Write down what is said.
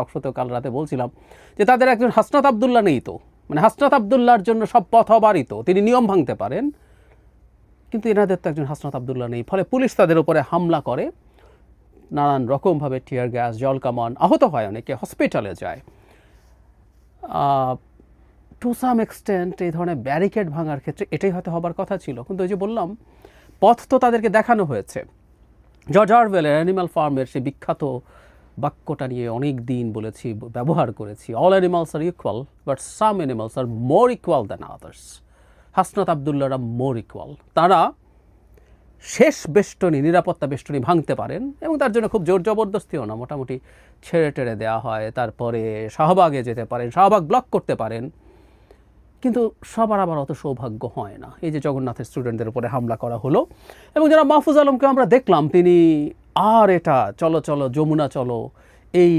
টকশোতেও কাল রাতে বলছিলাম যে তাদের একজন হাসনাত আবদুল্লাহ নেই তো, মানে হাসনাত আবদুল্লাহর জন্য সব পথ অবারিত, তিনি নিয়ম ভাঙতে পারেন, কিন্তু এনাদের তো একজন হাসনাত আবদুল্লাহ নেই। ফলে পুলিশ তাদের উপরে হামলা করে, নানান রকমভাবে টিয়ার গ্যাস, জল কামান, আহত হয়, অনেকে হসপিটালে যায়। টু সাম এক্সটেন্ট এই ধরনের ব্যারিকেড ভাঙার ক্ষেত্রে এটাই হয়তো হবার কথা ছিল, কিন্তু ওই যে বললাম পথ তো তাদেরকে দেখানো হয়েছে। জর্জ অরওয়েলের অ্যানিম্যাল ফার্মের সেই বিখ্যাত বাক্যটা নিয়ে অনেক দিন বলেছি, ব্যবহার করেছি, all animals are equal but some animals are more equal than others. Hasnat আবদুল্লাহরা মোর ইকুয়াল, তারা শেষ বেষ্টনী, নিরাপত্তা বেষ্টনী ভাঙতে পারেন, এবং তার জন্য খুব জোর জবরদস্তিও না, মোটামুটি ছেড়ে টেড়ে দেওয়া হয়, তারপরে শাহবাগে যেতে পারেন, শাহবাগ ব্লক করতে পারেন। কিন্তু সবার আবার অত সৌভাগ্য হয় না। এই যে জগন্নাথের স্টুডেন্টদের উপরে হামলা করা হলো, এবং যারা মাহফুজ আলমকে আমরা দেখলাম, তিনি আর এটা চলো চলো যমুনা চলো এই